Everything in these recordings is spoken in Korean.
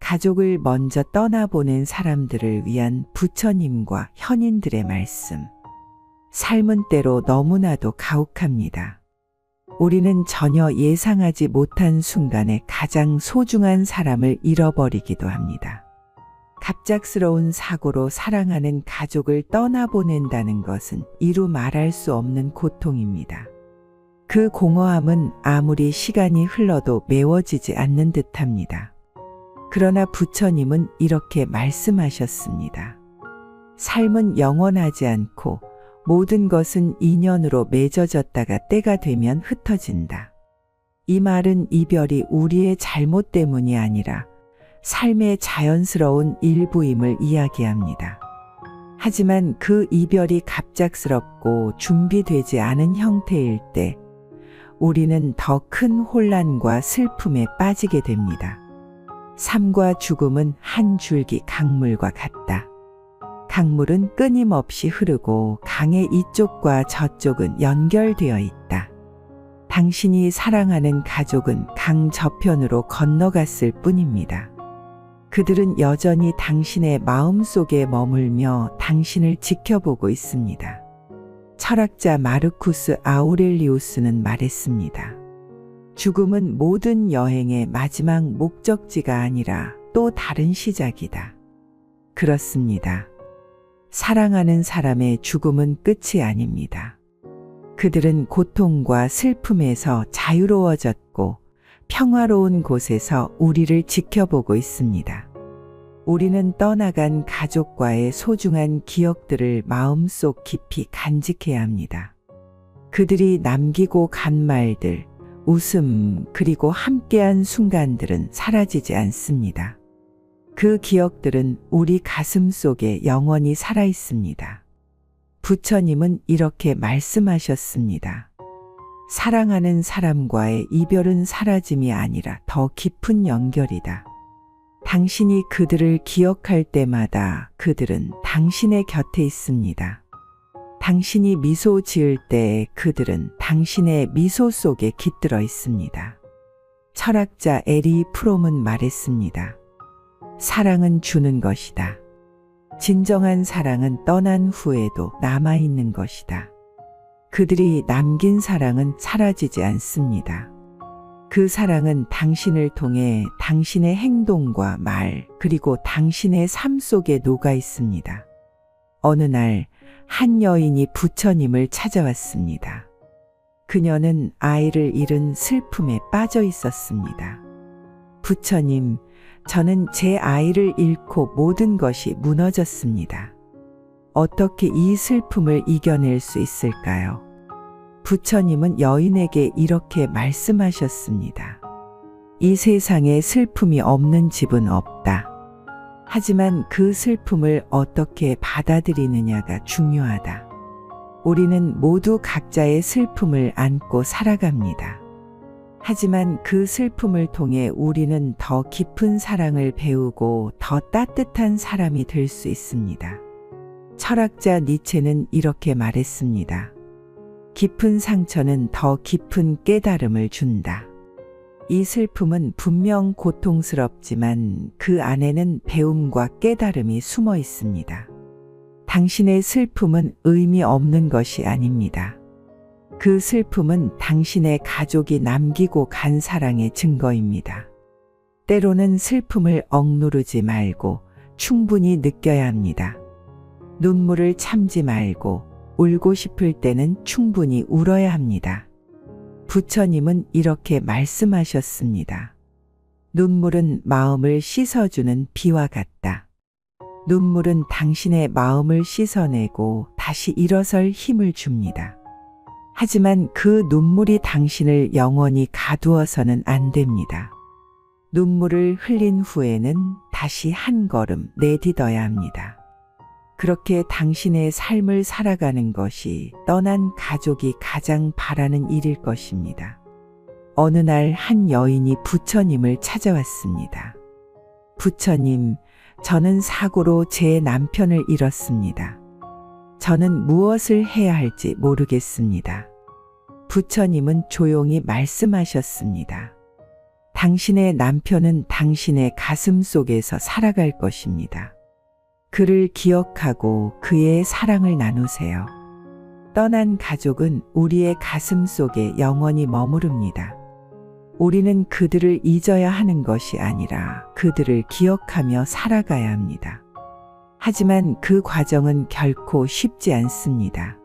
가족을 먼저 떠나보낸 사람들을 위한 부처님과 현인들의 말씀. 삶은 때로 너무나도 가혹합니다. 우리는 전혀 예상하지 못한 순간에 가장 소중한 사람을 잃어버리기도 합니다. 갑작스러운 사고로 사랑하는 가족을 떠나보낸다는 것은 이루 말할 수 없는 고통입니다. 그 공허함은 아무리 시간이 흘러도 메워지지 않는 듯합니다. 그러나 부처님은 이렇게 말씀하셨습니다. 삶은 영원하지 않고 모든 것은 인연으로 맺어졌다가 때가 되면 흩어진다. 이 말은 이별이 우리의 잘못 때문이 아니라 삶의 자연스러운 일부임을 이야기합니다. 하지만 그 이별이 갑작스럽고 준비되지 않은 형태일 때 우리는 더 큰 혼란과 슬픔에 빠지게 됩니다. 삶과 죽음은 한 줄기 강물과 같다. 강물은 끊임없이 흐르고 강의 이쪽과 저쪽은 연결되어 있다. 당신이 사랑하는 가족은 강 저편으로 건너갔을 뿐입니다. 그들은 여전히 당신의 마음속에 머물며 당신을 지켜보고 있습니다. 철학자 마르쿠스 아우렐리우스는 말했습니다. 죽음은 모든 여행의 마지막 목적지가 아니라 또 다른 시작이다. 그렇습니다. 사랑하는 사람의 죽음은 끝이 아닙니다. 그들은 고통과 슬픔에서 자유로워졌고 평화로운 곳에서 우리를 지켜보고 있습니다. 우리는 떠나간 가족과의 소중한 기억들을 마음속 깊이 간직해야 합니다. 그들이 남기고 간 말들, 웃음, 그리고 함께한 순간들은 사라지지 않습니다. 그 기억들은 우리 가슴 속에 영원히 살아 있습니다. 부처님은 이렇게 말씀하셨습니다. 사랑하는 사람과의 이별은 사라짐이 아니라 더 깊은 연결이다. 당신이 그들을 기억할 때마다 그들은 당신의 곁에 있습니다. 당신이 미소 지을 때 그들은 당신의 미소 속에 깃들어 있습니다. 철학자 에리 프롬은 말했습니다. 사랑은 주는 것이다. 진정한 사랑은 떠난 후에도 남아있는 것이다. 그들이 남긴 사랑은 사라지지 않습니다. 그 사랑은 당신을 통해 당신의 행동과 말, 그리고 당신의 삶 속에 녹아 있습니다. 어느 날 한 여인이 부처님을 찾아왔습니다. 그녀는 아이를 잃은 슬픔에 빠져 있었습니다. 부처님, 저는 제 아이를 잃고 모든 것이 무너졌습니다. 어떻게 이 슬픔을 이겨낼 수 있을까요? 부처님은 여인에게 이렇게 말씀하셨습니다. 이 세상에 슬픔이 없는 집은 없다. 하지만 그 슬픔을 어떻게 받아들이느냐가 중요하다. 우리는 모두 각자의 슬픔을 안고 살아갑니다. 하지만 그 슬픔을 통해 우리는 더 깊은 사랑을 배우고 더 따뜻한 사람이 될 수 있습니다. 철학자 니체는 이렇게 말했습니다. 깊은 상처는 더 깊은 깨달음을 준다. 이 슬픔은 분명 고통스럽지만 그 안에는 배움과 깨달음이 숨어 있습니다. 당신의 슬픔은 의미 없는 것이 아닙니다. 그 슬픔은 당신의 가족이 남기고 간 사랑의 증거입니다. 때로는 슬픔을 억누르지 말고 충분히 느껴야 합니다. 눈물을 참지 말고 울고 싶을 때는 충분히 울어야 합니다. 부처님은 이렇게 말씀하셨습니다. 눈물은 마음을 씻어주는 비와 같다. 눈물은 당신의 마음을 씻어내고 다시 일어설 힘을 줍니다. 하지만 그 눈물이 당신을 영원히 가두어서는 안 됩니다. 눈물을 흘린 후에는 다시 한 걸음 내딛어야 합니다. 그렇게 당신의 삶을 살아가는 것이 떠난 가족이 가장 바라는 일일 것입니다. 어느 날 한 여인이 부처님을 찾아왔습니다. 부처님, 저는 사고로 제 남편을 잃었습니다. 저는 무엇을 해야 할지 모르겠습니다. 부처님은 조용히 말씀하셨습니다. 당신의 남편은 당신의 가슴 속에서 살아갈 것입니다. 그를 기억하고 그의 사랑을 나누세요. 떠난 가족은 우리의 가슴 속에 영원히 머무릅니다. 우리는 그들을 잊어야 하는 것이 아니라 그들을 기억하며 살아가야 합니다. 하지만 그 과정은 결코 쉽지 않습니다.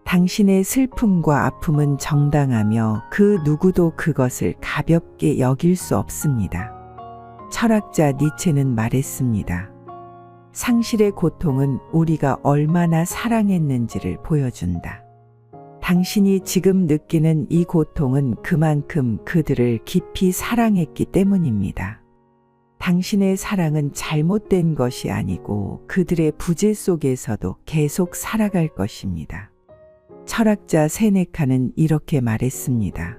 당신의 슬픔과 아픔은 정당하며 그 누구도 그것을 가볍게 여길 수 없습니다. 철학자 니체는 말했습니다. 상실의 고통은 우리가 얼마나 사랑했는지를 보여준다. 당신이 지금 느끼는 이 고통은 그만큼 그들을 깊이 사랑했기 때문입니다. 당신의 사랑은 잘못된 것이 아니고 그들의 부재 속에서도 계속 살아갈 것입니다. 철학자 세네카는 이렇게 말했습니다.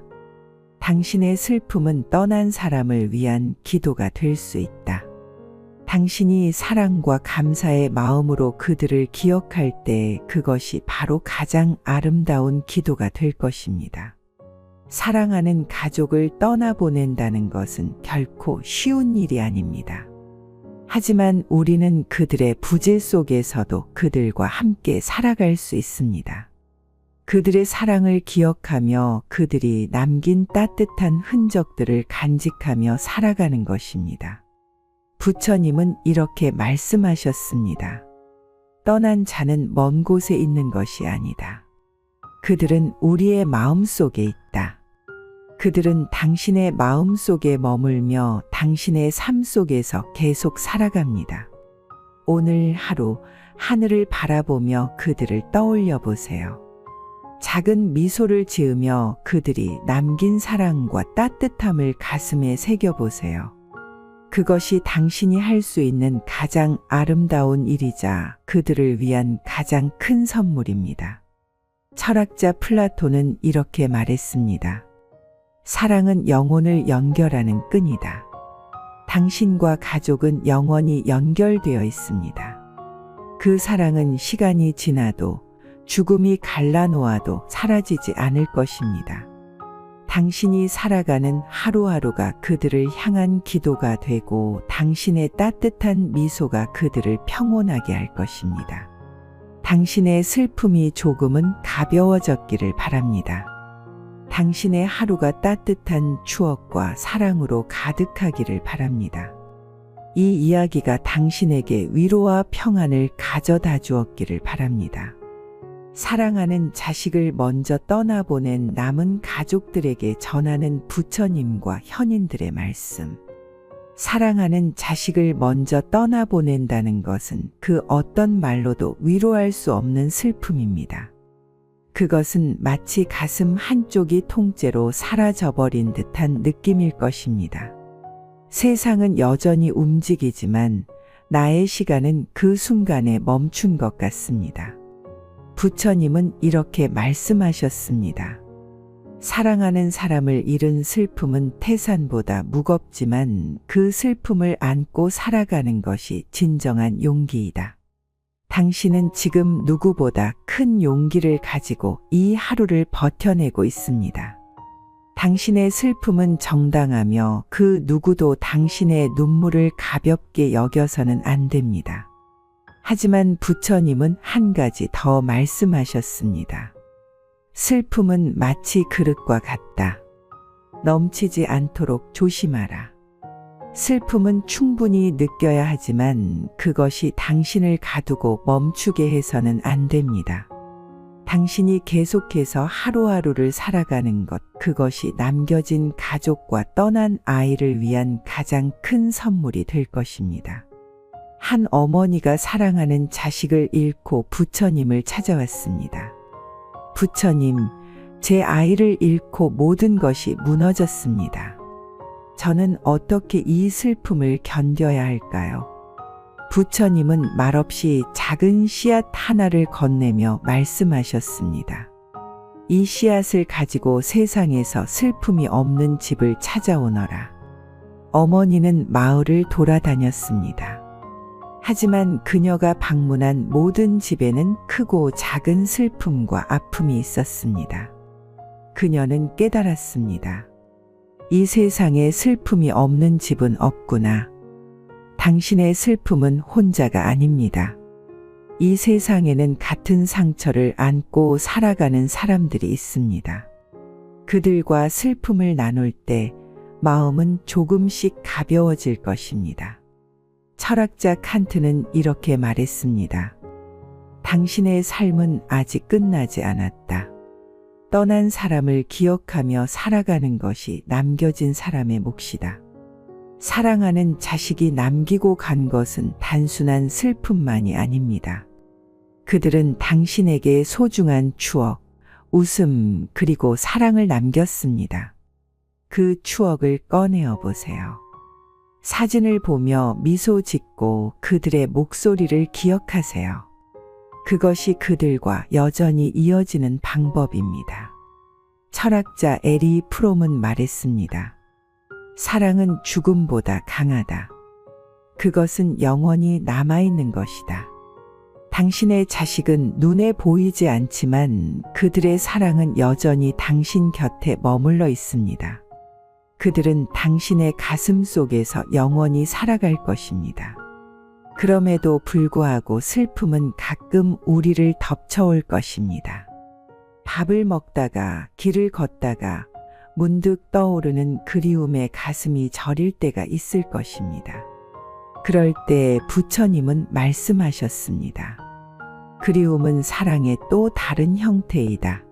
당신의 슬픔은 떠난 사람을 위한 기도가 될 수 있다. 당신이 사랑과 감사의 마음으로 그들을 기억할 때 그것이 바로 가장 아름다운 기도가 될 것입니다. 사랑하는 가족을 떠나보낸다는 것은 결코 쉬운 일이 아닙니다. 하지만 우리는 그들의 부재 속에서도 그들과 함께 살아갈 수 있습니다. 그들의 사랑을 기억하며 그들이 남긴 따뜻한 흔적들을 간직하며 살아가는 것입니다. 부처님은 이렇게 말씀하셨습니다. 떠난 자는 먼 곳에 있는 것이 아니다. 그들은 우리의 마음 속에 있다. 그들은 당신의 마음 속에 머물며 당신의 삶 속에서 계속 살아갑니다. 오늘 하루 하늘을 바라보며 그들을 떠올려 보세요. 작은 미소를 지으며 그들이 남긴 사랑과 따뜻함을 가슴에 새겨보세요. 그것이 당신이 할 수 있는 가장 아름다운 일이자 그들을 위한 가장 큰 선물입니다. 철학자 플라톤은 이렇게 말했습니다. 사랑은 영혼을 연결하는 끈이다. 당신과 가족은 영원히 연결되어 있습니다. 그 사랑은 시간이 지나도 죽음이 갈라놓아도 사라지지 않을 것입니다. 당신이 살아가는 하루하루가 그들을 향한 기도가 되고 당신의 따뜻한 미소가 그들을 평온하게 할 것입니다. 당신의 슬픔이 조금은 가벼워졌기를 바랍니다. 당신의 하루가 따뜻한 추억과 사랑으로 가득하기를 바랍니다. 이 이야기가 당신에게 위로와 평안을 가져다 주었기를 바랍니다. 사랑하는 자식을 먼저 떠나보낸 남은 가족들에게 전하는 부처님과 현인들의 말씀. 사랑하는 자식을 먼저 떠나보낸다는 것은 그 어떤 말로도 위로할 수 없는 슬픔입니다. 그것은 마치 가슴 한쪽이 통째로 사라져버린 듯한 느낌일 것입니다. 세상은 여전히 움직이지만 나의 시간은 그 순간에 멈춘 것 같습니다. 부처님은 이렇게 말씀하셨습니다. 사랑하는 사람을 잃은 슬픔은 태산보다 무겁지만 그 슬픔을 안고 살아가는 것이 진정한 용기이다. 당신은 지금 누구보다 큰 용기를 가지고 이 하루를 버텨내고 있습니다. 당신의 슬픔은 정당하며 그 누구도 당신의 눈물을 가볍게 여겨서는 안 됩니다. 하지만 부처님은 한 가지 더 말씀하셨습니다. 슬픔은 마치 그릇과 같다. 넘치지 않도록 조심하라. 슬픔은 충분히 느껴야 하지만 그것이 당신을 가두고 멈추게 해서는 안 됩니다. 당신이 계속해서 하루하루를 살아가는 것, 그것이 남겨진 가족과 떠난 아이를 위한 가장 큰 선물이 될 것입니다. 한 어머니가 사랑하는 자식을 잃고 부처님을 찾아왔습니다. 부처님, 제 아이를 잃고 모든 것이 무너졌습니다. 저는 어떻게 이 슬픔을 견뎌야 할까요? 부처님은 말없이 작은 씨앗 하나를 건네며 말씀하셨습니다. 이 씨앗을 가지고 세상에서 슬픔이 없는 집을 찾아오너라. 어머니는 마을을 돌아다녔습니다. 하지만 그녀가 방문한 모든 집에는 크고 작은 슬픔과 아픔이 있었습니다. 그녀는 깨달았습니다. 이 세상에 슬픔이 없는 집은 없구나. 당신의 슬픔은 혼자가 아닙니다. 이 세상에는 같은 상처를 안고 살아가는 사람들이 있습니다. 그들과 슬픔을 나눌 때 마음은 조금씩 가벼워질 것입니다. 철학자 칸트는 이렇게 말했습니다. 당신의 삶은 아직 끝나지 않았다. 떠난 사람을 기억하며 살아가는 것이 남겨진 사람의 몫이다. 사랑하는 자식이 남기고 간 것은 단순한 슬픔만이 아닙니다. 그들은 당신에게 소중한 추억, 웃음, 그리고 사랑을 남겼습니다. 그 추억을 꺼내어 보세요. 사진을 보며 미소 짓고 그들의 목소리를 기억하세요. 그것이 그들과 여전히 이어지는 방법입니다. 철학자 에리 프롬은 말했습니다. 사랑은 죽음보다 강하다. 그것은 영원히 남아있는 것이다. 당신의 자식은 눈에 보이지 않지만 그들의 사랑은 여전히 당신 곁에 머물러 있습니다. 그들은 당신의 가슴 속에서 영원히 살아갈 것입니다. 그럼에도 불구하고 슬픔은 가끔 우리를 덮쳐올 것입니다. 밥을 먹다가 길을 걷다가 문득 떠오르는 그리움에 가슴이 저릴 때가 있을 것입니다. 그럴 때 부처님은 말씀하셨습니다. 그리움은 사랑의 또 다른 형태이다.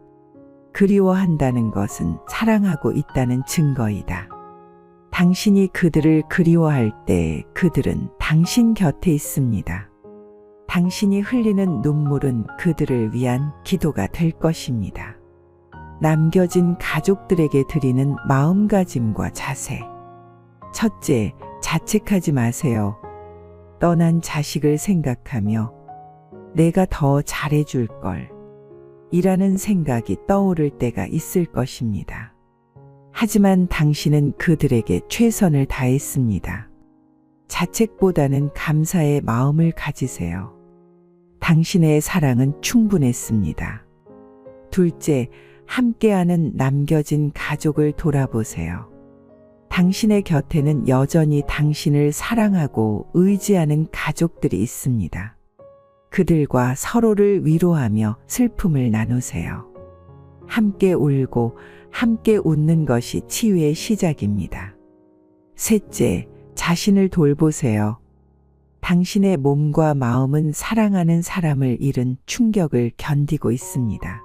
그리워한다는 것은 사랑하고 있다는 증거이다. 당신이 그들을 그리워할 때 그들은 당신 곁에 있습니다. 당신이 흘리는 눈물은 그들을 위한 기도가 될 것입니다. 남겨진 가족들에게 드리는 마음가짐과 자세. 첫째, 자책하지 마세요. 떠난 자식을 생각하며 내가 더 잘해줄 걸 이라는 생각이 떠오를 때가 있을 것입니다. 하지만 당신은 그들에게 최선을 다했습니다. 자책보다는 감사의 마음을 가지세요. 당신의 사랑은 충분했습니다. 둘째, 함께하는 남겨진 가족을 돌아보세요. 당신의 곁에는 여전히 당신을 사랑하고 의지하는 가족들이 있습니다. 그들과 서로를 위로하며 슬픔을 나누세요. 함께 울고 함께 웃는 것이 치유의 시작입니다. 셋째, 자신을 돌보세요. 당신의 몸과 마음은 사랑하는 사람을 잃은 충격을 견디고 있습니다.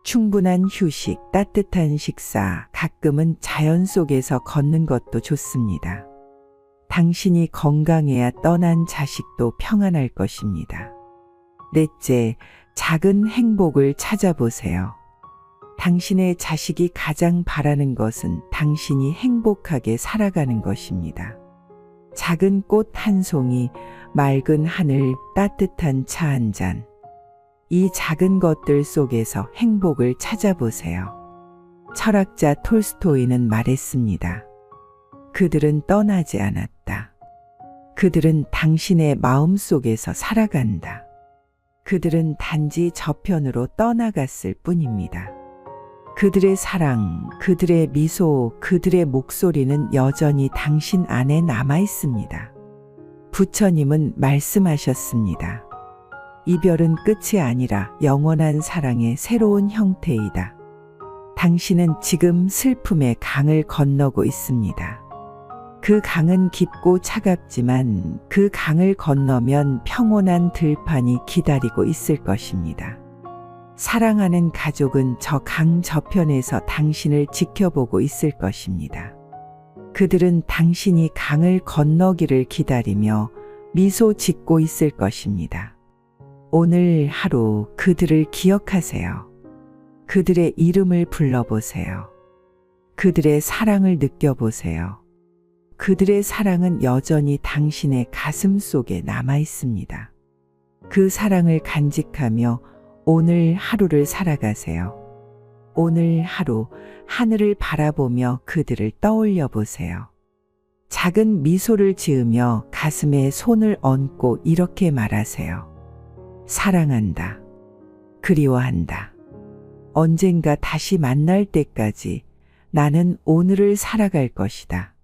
충분한 휴식, 따뜻한 식사, 가끔은 자연 속에서 걷는 것도 좋습니다. 당신이 건강해야 떠난 자식도 평안할 것입니다. 넷째, 작은 행복을 찾아보세요. 당신의 자식이 가장 바라는 것은 당신이 행복하게 살아가는 것입니다. 작은 꽃 한 송이, 맑은 하늘, 따뜻한 차 한 잔. 이 작은 것들 속에서 행복을 찾아보세요. 철학자 톨스토이는 말했습니다. 그들은 떠나지 않았다. 그들은 당신의 마음 속에서 살아간다. 그들은 단지 저편으로 떠나갔을 뿐입니다. 그들의 사랑, 그들의 미소, 그들의 목소리는 여전히 당신 안에 남아 있습니다. 부처님은 말씀하셨습니다. 이별은 끝이 아니라 영원한 사랑의 새로운 형태이다. 당신은 지금 슬픔의 강을 건너고 있습니다. 그 강은 깊고 차갑지만 그 강을 건너면 평온한 들판이 기다리고 있을 것입니다. 사랑하는 가족은 저 강 저편에서 당신을 지켜보고 있을 것입니다. 그들은 당신이 강을 건너기를 기다리며 미소 짓고 있을 것입니다. 오늘 하루 그들을 기억하세요. 그들의 이름을 불러보세요. 그들의 사랑을 느껴보세요. 그들의 사랑은 여전히 당신의 가슴 속에 남아 있습니다. 그 사랑을 간직하며 오늘 하루를 살아가세요. 오늘 하루 하늘을 바라보며 그들을 떠올려 보세요. 작은 미소를 지으며 가슴에 손을 얹고 이렇게 말하세요. 사랑한다. 그리워한다. 언젠가 다시 만날 때까지 나는 오늘을 살아갈 것이다.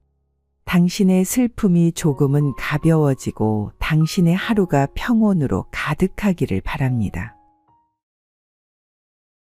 당신의 슬픔이 조금은 가벼워지고 당신의 하루가 평온으로 가득하기를 바랍니다.